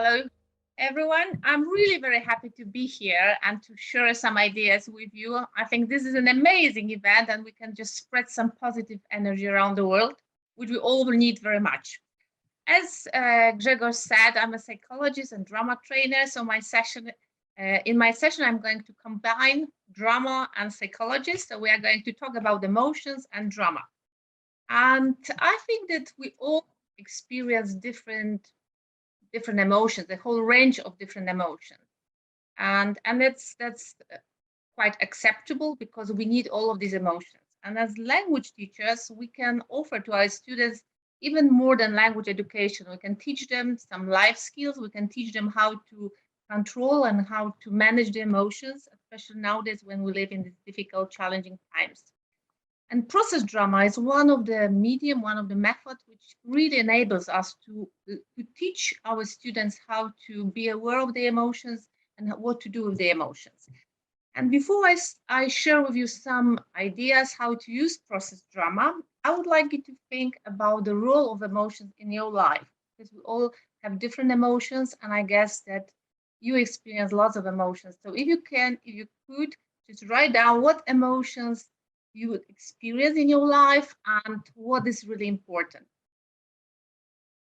Hello, everyone. I'm really very happy to be here and to share some ideas with you. I think this is an amazing event and we can just spread some positive energy around the world, which we all will need very much. As Gregor said, I'm a psychologist and drama trainer. So in my session, I'm going to combine drama and psychologist. So we are going to talk about emotions and drama. And I think that we all experience different emotions, the whole range of different emotions. And that's quite acceptable because we need all of these emotions. And as language teachers, we can offer to our students even more than language education. We can teach them some life skills. We can teach them how to control and how to manage the emotions, especially nowadays when we live in these difficult, challenging times. And process drama is one of the methods which really enables us to teach our students how to be aware of the emotions and what to do with the emotions. And before I share with you some ideas how to use process drama, I would like you to think about the role of emotions in your life, because we all have different emotions, and I guess that you experience lots of emotions. So if you could, just write down what emotions you would experience in your life and what is really important.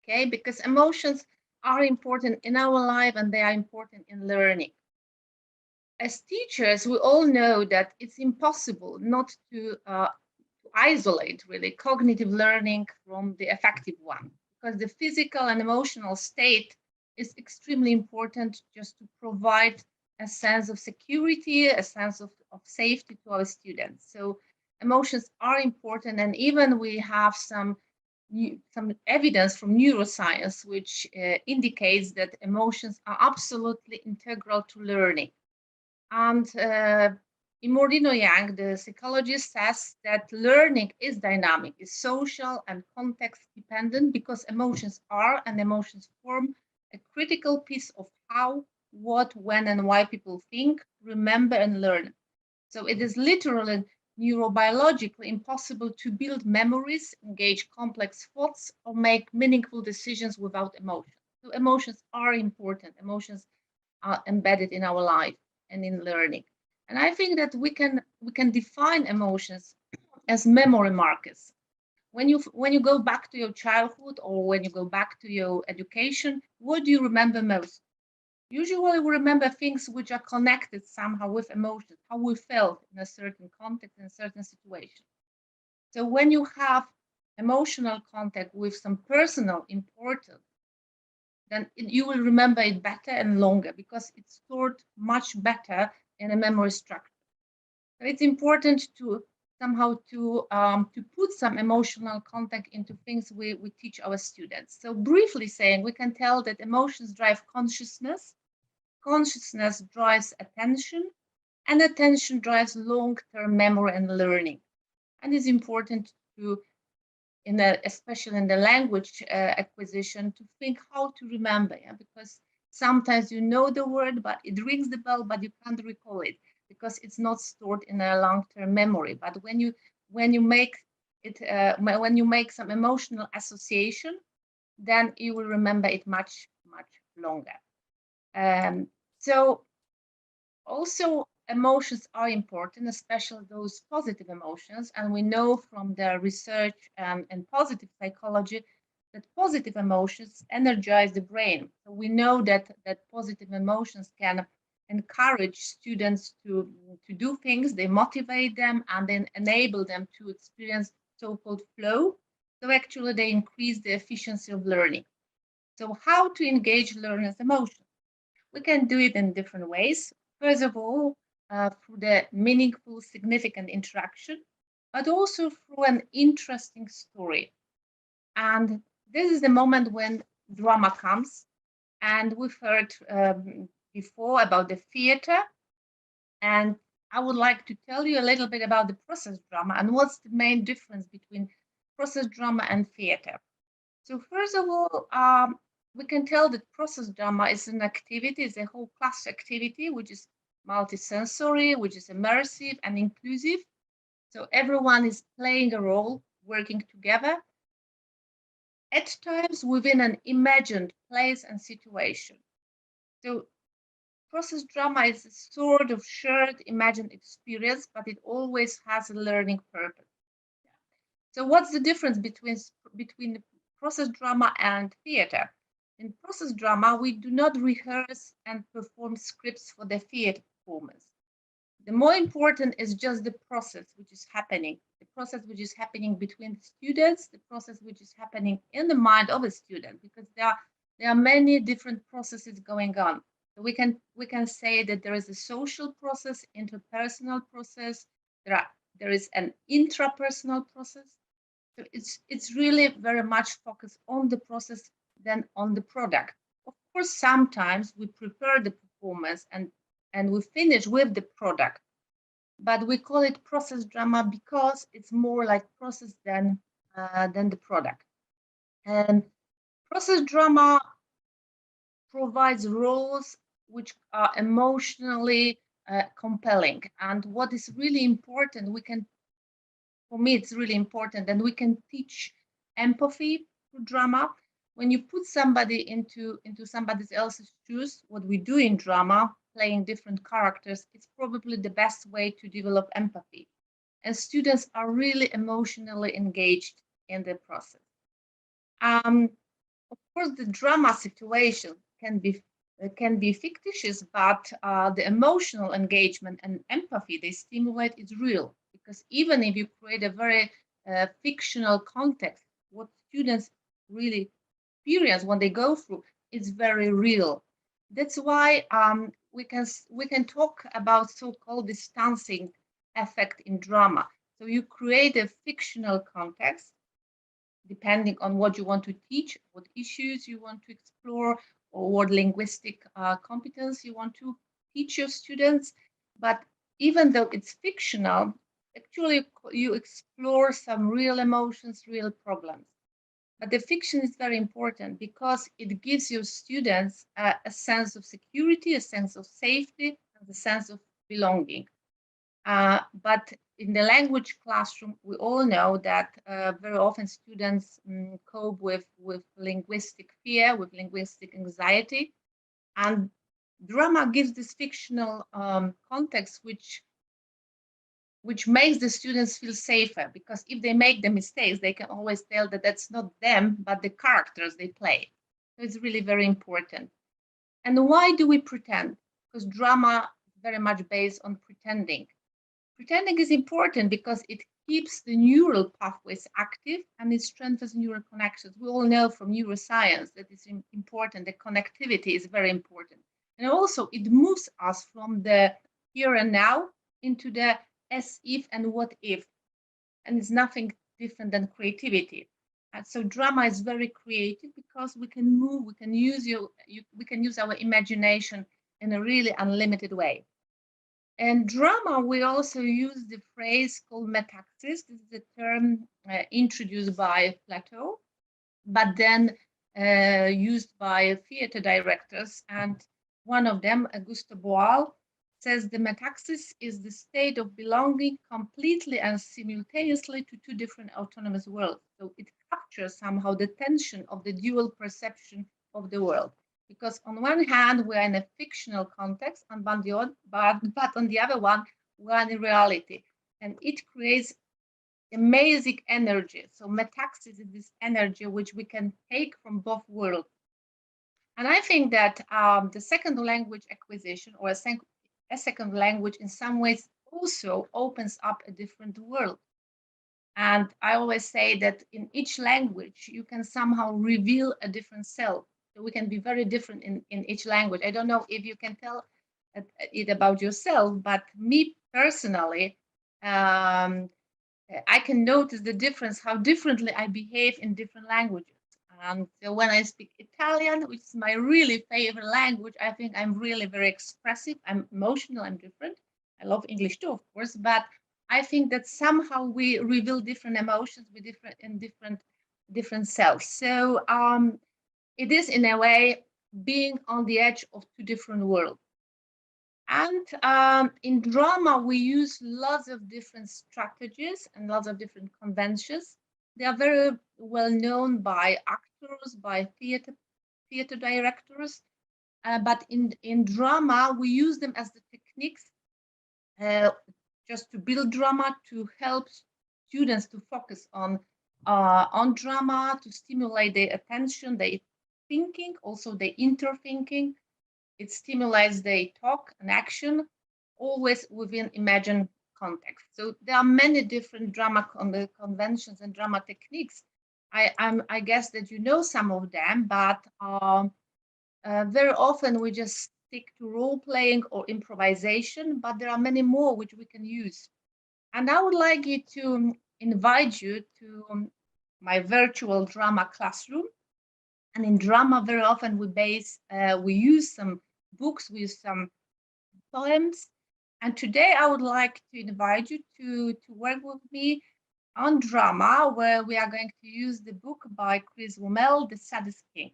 Okay, because emotions are important in our life and they are important in learning. As teachers, we all know that it's impossible not to isolate really cognitive learning from the affective one, because the physical and emotional state is extremely important just to provide a sense of security, a sense of safety to our students. So emotions are important, and even we have some evidence from neuroscience which indicates that emotions are absolutely integral to learning. And Imordino Yang, the psychologist, says that learning is dynamic, is social and context dependent, because emotions are and emotions form a critical piece of how, what, when, and why people think, remember, and learn. So it is literally neurobiologically impossible to build memories, engage complex thoughts, or make meaningful decisions without emotion. So emotions are important. Emotions are embedded in our life and in learning. And I think that we can define emotions as memory markers. When you go back to your childhood or when you go back to your education, what do you remember most? Usually we remember things which are connected somehow with emotions, how we felt in a certain context, in a certain situation. So when you have emotional contact with some personal importance, then you will remember it better and longer because it's stored much better in a memory structure. So it's important to somehow to put some emotional contact into things we teach our students. So briefly saying, we can tell that emotions drive consciousness, consciousness drives attention, and attention drives long-term memory and learning. And it's important to, especially in the language acquisition, to think how to remember, because sometimes you know the word, but it rings the bell, but you can't recall it because it's not stored in a long-term memory. But when you make some emotional association, then you will remember it much longer. So also emotions are important, especially those positive emotions. And we know from the research and positive psychology that positive emotions energize the brain. So we know that positive emotions can encourage students to do things, they motivate them and then enable them to experience so-called flow. So actually they increase the efficiency of learning. So how to engage learners' emotions? We can do it in different ways. First of all, through the meaningful, significant interaction, but also through an interesting story. And this is the moment when drama comes. And we've heard before about the theater. And I would like to tell you a little bit about the process drama and what's the main difference between process drama and theater. So first of all, we can tell that process drama is an activity, it's a whole class activity, which is multisensory, which is immersive and inclusive. So everyone is playing a role, working together. at times within an imagined place and situation. So process drama is a sort of shared imagined experience, but it always has a learning purpose. So what's the difference between process drama and theater? In process drama, we do not rehearse and perform scripts for the theater performance. The more important is just the process which is happening, the process which is happening between the students, the process which is happening in the mind of a student, because there are many different processes going on. So we can say that there is a social process, interpersonal process, there is an intrapersonal process. So it's really very much focused on the process than on the product. Of course, sometimes we prepare the performance and we finish with the product, but we call it process drama because it's more like process than the product. And process drama provides roles which are emotionally compelling. And what is really important, for me, it's really important, and we can teach empathy through drama. When you put somebody into somebody else's shoes, what we do in drama, playing different characters, it's probably the best way to develop empathy. And students are really emotionally engaged in the process. Of course, the drama situation can be fictitious, but the emotional engagement and empathy they stimulate is real. Because even if you create a very fictional context, what students really experience when they go through is very real. That's why we can talk about so-called distancing effect in drama. So you create a fictional context depending on what you want to teach, what issues you want to explore, or what linguistic competence you want to teach your students. But even though it's fictional, actually you explore some real emotions, real problems. But the fiction is very important because it gives your students a sense of security, a sense of safety, and a sense of belonging. But in the language classroom, we all know that very often students cope with linguistic fear, with linguistic anxiety. And drama gives this fictional context which makes the students feel safer, because if they make the mistakes, they can always tell that that's not them, but the characters they play. So it's really very important. And why do we pretend? Because drama is very much based on pretending. Pretending is important because it keeps the neural pathways active and it strengthens neural connections. We all know from neuroscience that it's important. The connectivity is very important. And also it moves us from the here and now into the as if and what if. And it's nothing different than creativity. And so drama is very creative because we can move, we can use our imagination in a really unlimited way. And drama, we also use the phrase called metaxis. This is a term introduced by Plato, but then used by theater directors. And one of them, Auguste Boal, says the metaxis is the state of belonging completely and simultaneously to two different autonomous worlds. So it captures somehow the tension of the dual perception of the world. Because on one hand, we're in a fictional context, but on the other one, we're in reality. And it creates amazing energy. So metaxis is this energy which we can take from both worlds. And I think that the second language acquisition, or a second language in some ways also opens up a different world. And I always say that in each language, you can somehow reveal a different self. So we can be very different in each language. I don't know if you can tell it about yourself, but me personally, I can notice the difference, how differently I behave in different languages. And so when I speak Italian, which is my really favorite language, I think I'm really very expressive. I'm emotional, I'm different. I love English too, of course, but I think that somehow we reveal different emotions with different selves. So it is in a way being on the edge of two different worlds. And in drama, we use lots of different strategies and lots of different conventions. They are very well known by actors, by theater directors, but in drama, we use them as the techniques just to build drama, to help students to focus on drama, to stimulate their attention, their thinking, also their interthinking. It stimulates their talk and action, always within imagined context. So there are many different drama conventions and drama techniques. I guess that you know some of them, but very often we just stick to role playing or improvisation, but there are many more which we can use. And I would like you to invite you to my virtual drama classroom. And in drama, very often we use some books, we use some poems. And today I would like to invite you to work with me on drama, where we are going to use the book by Chris Wummel, The Saddest King,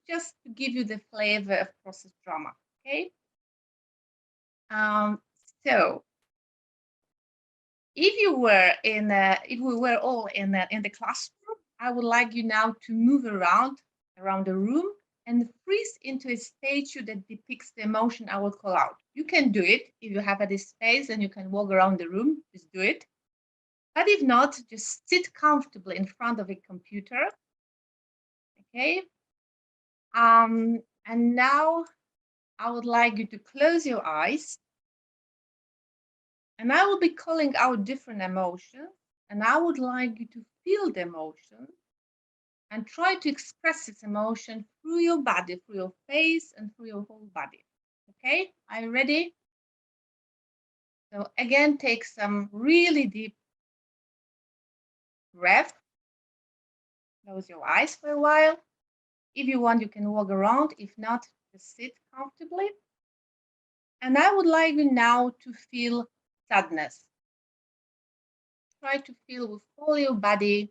just to give you the flavor of process drama, okay? So if we were all in the classroom, I would like you now to move around the room and freeze into a statue that depicts the emotion I will call out. You can do it if you have a space and you can walk around the room, just do it. But if not, just sit comfortably in front of a computer, okay? And now I would like you to close your eyes, and I will be calling out different emotions, and I would like you to feel the emotion and try to express this emotion through your body, through your face, and through your whole body. Okay, are you ready? So again, take some really deep breath. Close your eyes for a while. If you want, you can walk around. If not, just sit comfortably. And I would like you now to feel sadness. Try to feel with all your body.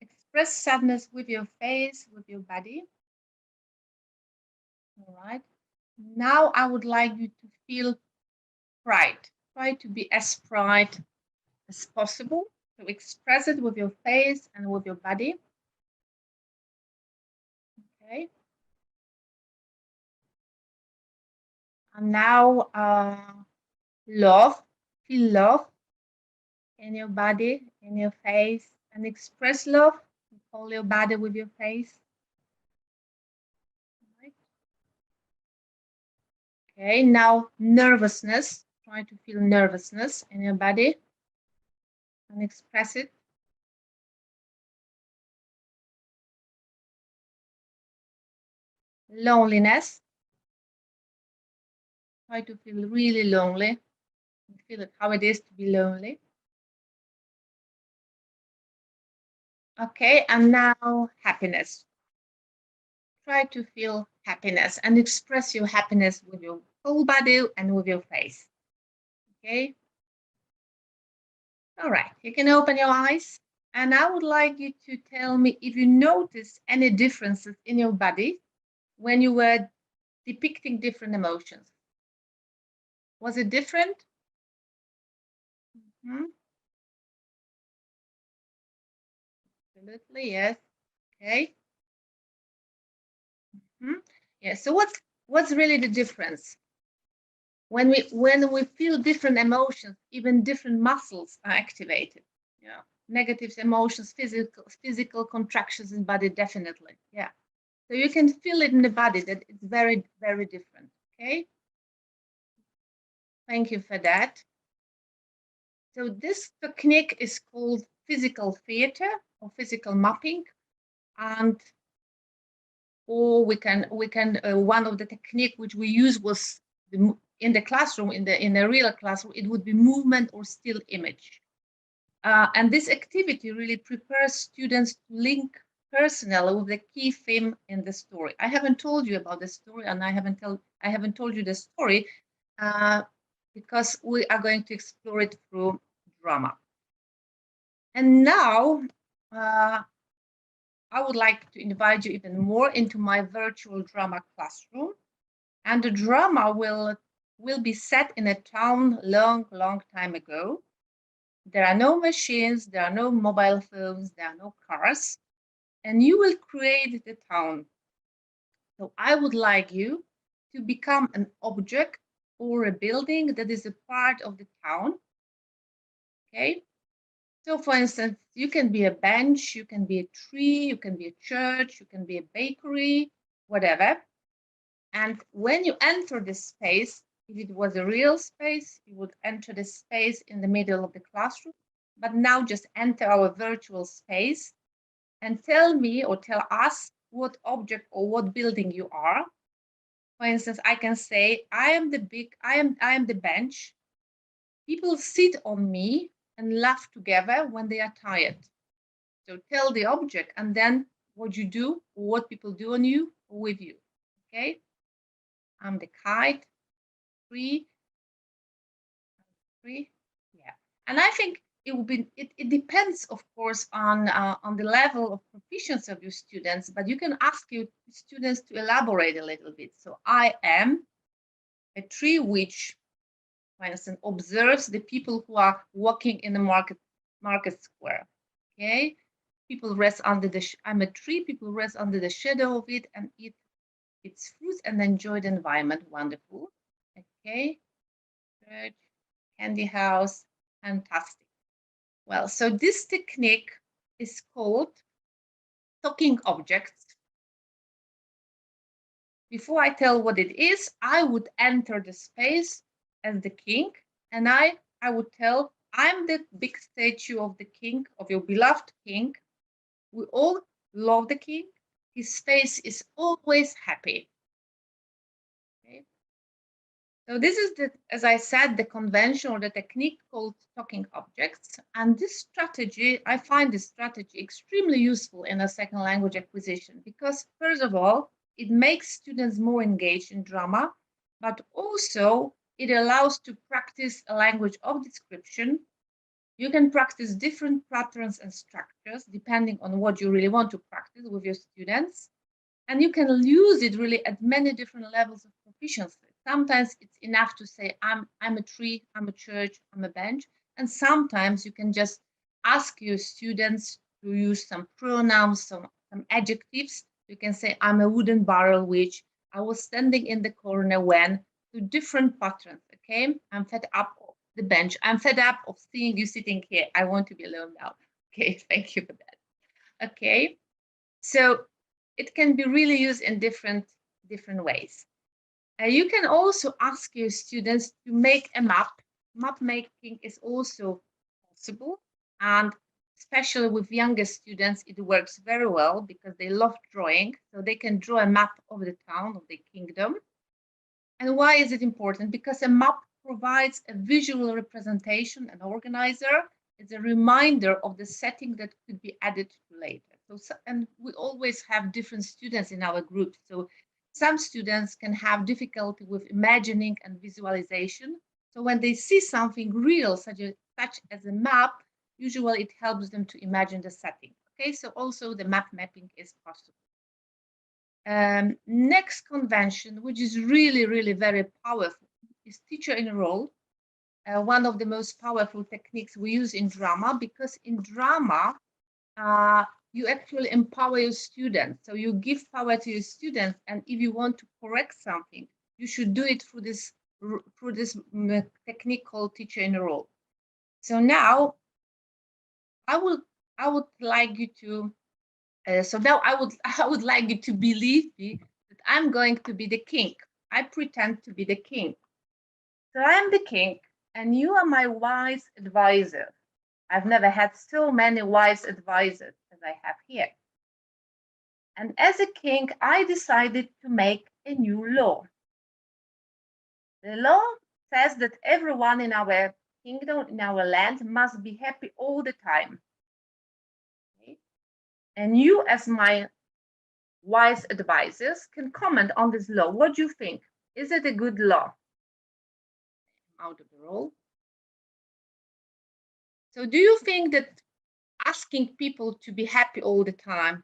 Express sadness with your face, with your body. All right. Now I would like you to feel pride. Try to be as proud as possible. To express it with your face and with your body. Okay. And now love. Feel love in your body, in your face, and express love. Hold your body with your face. Right. Okay, now nervousness. Try to feel nervousness in your body and express it. Loneliness. Try to feel really lonely. Feel it, how it is to be lonely. Okay, and now happiness. Try to feel happiness and express your happiness with your whole body and with your face. Okay. All right, you can open your eyes. And I would like you to tell me if you notice any differences in your body when you were depicting different emotions. Was it different? Mm-hmm. Absolutely, yes. Okay. Mm-hmm. Yeah. So what's really the difference? When we feel different emotions, even different muscles are activated. Yeah. Negative emotions, physical contractions in body, definitely. Yeah. So you can feel it in the body that it's very, very different. Okay. Thank you for that. So this technique is called physical theater or physical mapping, and or we can one of the technique which we use was in the classroom, in the real classroom, it would be movement or still image. And this activity really prepares students to link personally with the key theme in the story. I haven't told you about the story, and I haven't told you the story because we are going to explore it through drama. And now I would like to invite you even more into my virtual drama classroom. And the drama will will be set in a town long, long time ago. There are no machines, there are no mobile phones, there are no cars, and you will create the town. So I would like you to become an object or a building that is a part of the town. Okay. So for instance, you can be a bench, you can be a tree, you can be a church, you can be a bakery, whatever. And when you enter this space, if it was a real space, you would enter the space in the middle of the classroom. But now just enter our virtual space and tell me or tell us what object or what building you are. For instance, I can say, I am the bench. People sit on me and laugh together when they are tired. So tell the object and then what you do, or what people do on you or with you. Okay. I'm the kite, tree. Yeah. And I think it depends, of course, on the level of proficiency of your students, but you can ask your students to elaborate a little bit. So I am a tree which, for instance, observes the people who are walking in the market square. Okay. People rest under I'm a tree, people rest under the shadow of it and eat its fruits and enjoy the environment. Wonderful. Okay. Church, candy house, fantastic. Well, so this technique is called talking objects. Before I tell what it is, I would enter the space as the king, and I would tell, I'm the big statue of the king, of your beloved king. We all love the king. His face is always happy. Okay. So this is, as I said, the convention or the technique called talking objects. And this strategy, I find this strategy extremely useful in a second language acquisition because, first of all, it makes students more engaged in drama, but also it allows to practice a language of description. You can practice different patterns and structures depending on what you really want to practice with your students. And you can use it really at many different levels of proficiency. Sometimes it's enough to say, I'm a tree, I'm a church, I'm a bench. And sometimes you can just ask your students to use some pronouns, some adjectives. You can say, I'm a wooden barrel, which I was standing in the corner when, to different patterns, okay? I'm fed up of the bench. I'm fed up of seeing you sitting here. I want to be alone now. Okay, thank you for that. Okay, so it can be really used in different ways. You can also ask your students to make a map. Map making is also possible, and especially with younger students, it works very well because they love drawing, so they can draw a map of the town, of the kingdom. And why is it important? Because a map provides a visual representation, an organizer. It's a reminder of the setting that could be added to later. So, and we always have different students in our group. So some students can have difficulty with imagining and visualization. So when they see something real, such as a map, usually it helps them to imagine the setting. Okay, so also the map mapping is possible. Next convention, which is really, really very powerful, is teacher in a role. One of the most powerful techniques we use in drama, because in drama, you actually empower your students. So you give power to your students, and if you want to correct something, you should do it through this technique called teacher in a role. So now, I would like you to. So now I would like you to believe me that I'm going to be the king. I pretend to be the king. So I am the king, and you are my wise advisor. I've never had so many wise advisors as I have here. And as a king, I decided to make a new law. The law says that everyone in our kingdom, in our land, must be happy all the time. Okay? And you, as my wise advisors, can comment on this law. What do you think? Is it a good law? Out of the role. So do you think that asking people to be happy all the time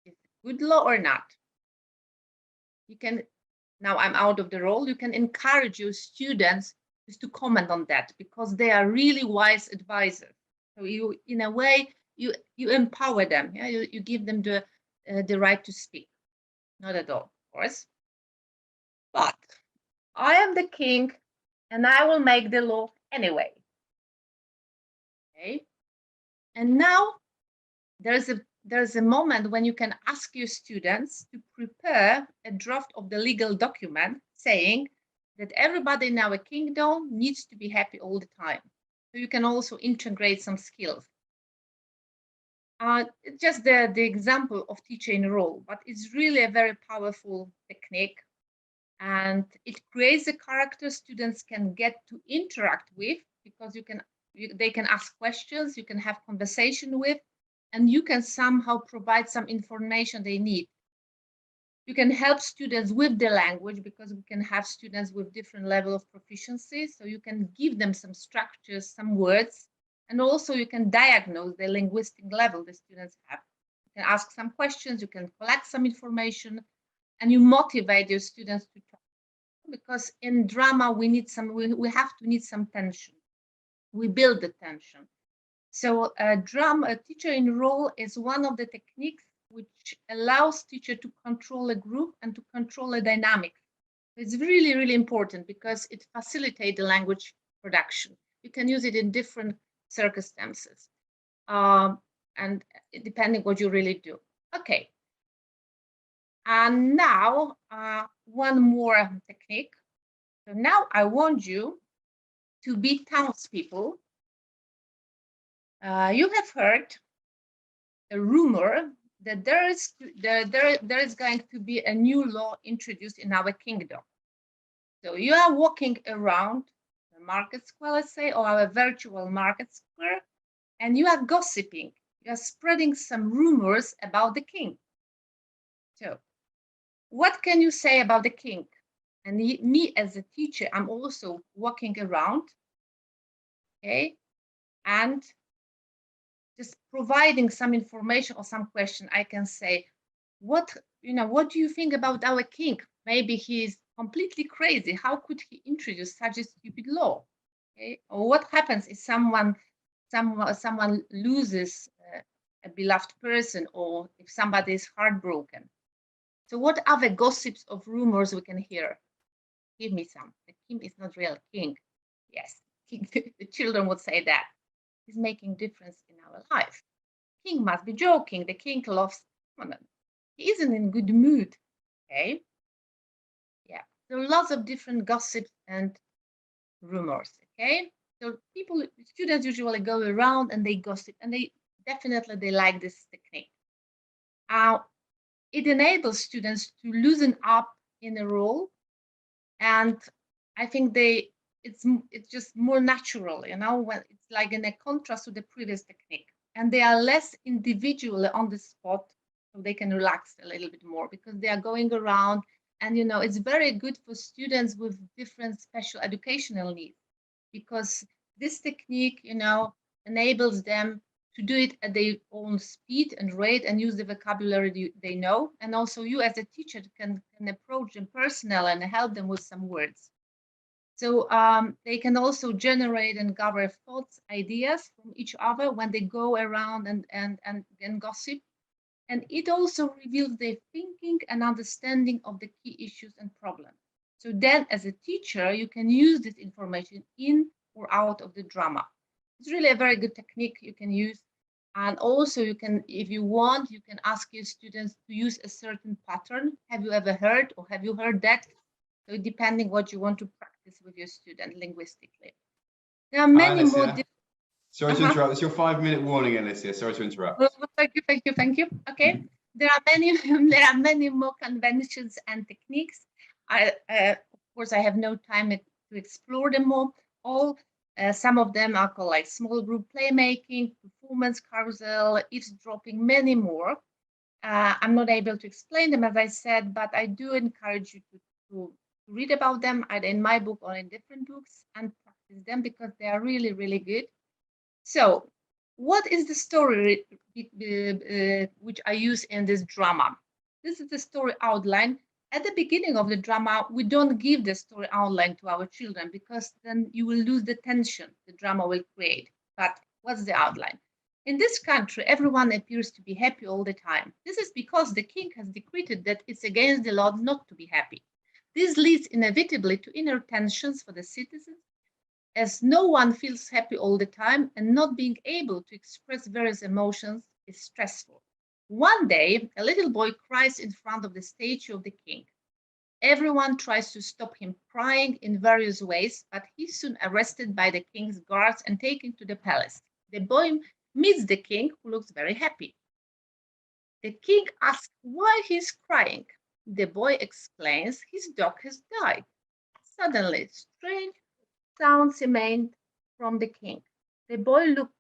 is a good law or not? You can now I'm out of the role, you can encourage your students just to comment on that, because they are really wise advisors. So you, in a way, you empower them. Yeah, you give them the right to speak. Not at all, of course. But I am the king, and I will make the law anyway. Okay. And now there's a moment when you can ask your students to prepare a draft of the legal document saying that everybody in our kingdom needs to be happy all the time. So you can also integrate some skills. It's just the example of teacher in role, but it's really a very powerful technique, and it creates a character students can get to interact with, because they can ask questions, you can have conversation with, and you can somehow provide some information they need. You can help students with the language, because we can have students with different level of proficiency. So you can give them some structures, some words, and also you can diagnose the linguistic level the students have. You can ask some questions, you can collect some information, and you motivate your students to talk. Because in drama, we need we have to need some tension. We build the tension. So a teacher in role is one of the techniques which allows teacher to control a group and to control a dynamic. It's really, really important, because it facilitates the language production. You can use it in different circumstances, and depending what you really do. Okay. And now one more technique. So now I want you to be townspeople. You have heard a rumor that there is going to be a new law introduced in our kingdom. So you are walking around the market square, let's say, or our virtual market square, and you are gossiping. You are spreading some rumors about the king. So what can you say about the king? And me as a teacher, I'm also walking around, okay, and just providing some information or some question. I can say, what do you think about our king? Maybe he's completely crazy. How could he introduce such a stupid law? Okay? Or what happens if someone loses a beloved person, or if somebody is heartbroken? So what other gossips of rumors we can hear? Give me some. The king is not real king. Yes, the children would say that. He's making difference in our life. King must be joking. The king loves women. He isn't in good mood. Okay. Yeah. There are lots of different gossips and rumors. Okay. So students usually go around and they gossip, and they like this technique. It enables students to loosen up in a role, and I think it's just more natural, when it's like in a contrast to the previous technique, and they are less individually on the spot, so they can relax a little bit more, because they are going around, and it's very good for students with different special educational needs, because this technique enables them to do it at their own speed and rate, and use the vocabulary they know. And also you as a teacher can approach them personally and help them with some words. So they can also generate and gather thoughts, ideas from each other when they go around and gossip. And it also reveals their thinking and understanding of the key issues and problems. So then as a teacher, you can use this information in or out of the drama. It's really a very good technique you can use. And also you can, if you want, you can ask your students to use a certain pattern. Have you ever heard, or have you heard that? So depending what you want to practice with your student linguistically. There are many more. Sorry to interrupt. It's your 5-minute warning, Alicia. Sorry to interrupt. Thank you. Okay. There are many more conventions and techniques. Of course, I have no time to explore them all. Some of them are called like small group playmaking, performance carousel, eavesdropping, many more. I'm not able to explain them, as I said, but I do encourage you to read about them either in my book or in different books, and practice them, because they are really, really good. So what is the story which I use in this drama? This is the story outline. at the beginning of the drama, we don't give the story outline to our children because then you will lose the tension the drama will create. But what's the outline? In this country, everyone appears to be happy all the time. This is because the king has decreed that it's against the law not to be happy. This leads inevitably to inner tensions for the citizens, as no one feels happy all the time, and not being able to express various emotions is stressful. One day, a little boy cries in front of the statue of the king. Everyone tries to stop him crying in various ways, but he's soon arrested by the king's guards and taken to the palace. The boy meets the king, who looks very happy. The king asks why he's crying. The boy explains his dog has died. Suddenly, strange sounds emanate from the king. The boy looks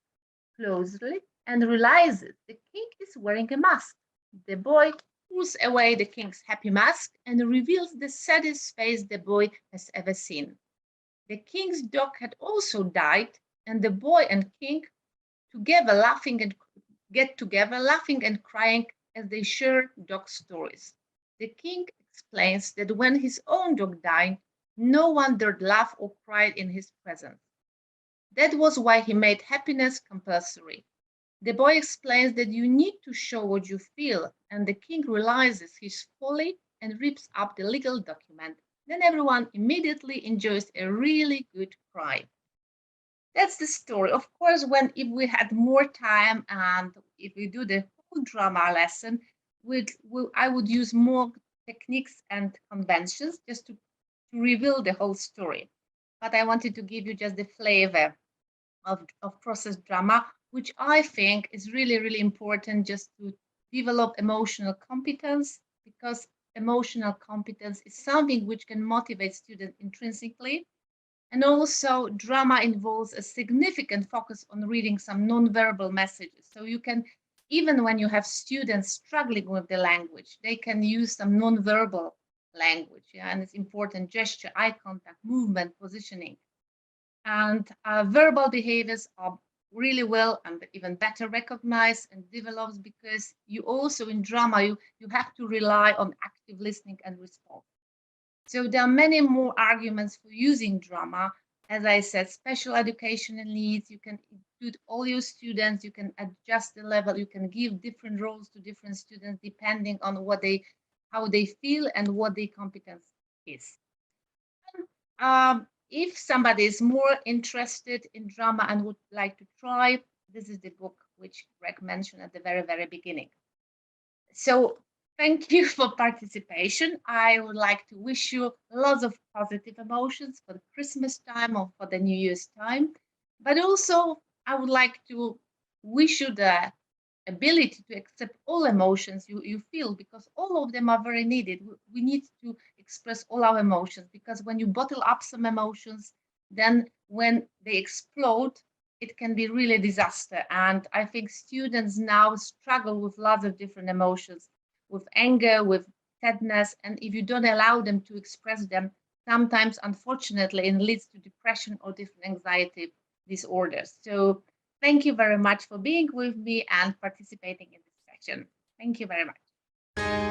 closely and realizes the king is wearing a mask. The boy pulls away the king's happy mask and reveals the saddest face the boy has ever seen. The king's dog had also died, and the boy and king get together laughing and crying as they share dog stories. The king explains that when his own dog died, no one dared laugh or cry in his presence. That was why he made happiness compulsory. The boy explains that you need to show what you feel, and the king realizes his folly and rips up the legal document. Then everyone immediately enjoys a really good cry. That's the story. Of course, if we had more time and if we do the whole drama lesson, I would use more techniques and conventions just to reveal the whole story. But I wanted to give you just the flavor of process drama, which I think is really, really important just to develop emotional competence, because emotional competence is something which can motivate students intrinsically. And also drama involves a significant focus on reading some nonverbal messages. So you can, even when you have students struggling with the language, they can use some nonverbal language. Yeah? And it's important: gesture, eye contact, movement, positioning. And verbal behaviors are really well and even better recognized and developed, because you also in drama, you have to rely on active listening and response. So there are many more arguments for using drama. As I said, special educational needs, you can include all your students, you can adjust the level, you can give different roles to different students depending on how they feel and what their competence is. If somebody is more interested in drama and would like to try, this is the book which Greg mentioned at the very, very beginning. So thank you for participation. I would like to wish you lots of positive emotions for the Christmas time or for the New Year's time. But also, I would like to wish you the ability to accept all emotions you feel, because all of them are very needed. We need to express all our emotions, because when you bottle up some emotions, then when they explode, it can be really a disaster. And I think students now struggle with lots of different emotions, with anger, with sadness. And if you don't allow them to express them, sometimes, unfortunately, it leads to depression or different anxiety disorders. So thank you very much for being with me and participating in this session. Thank you very much.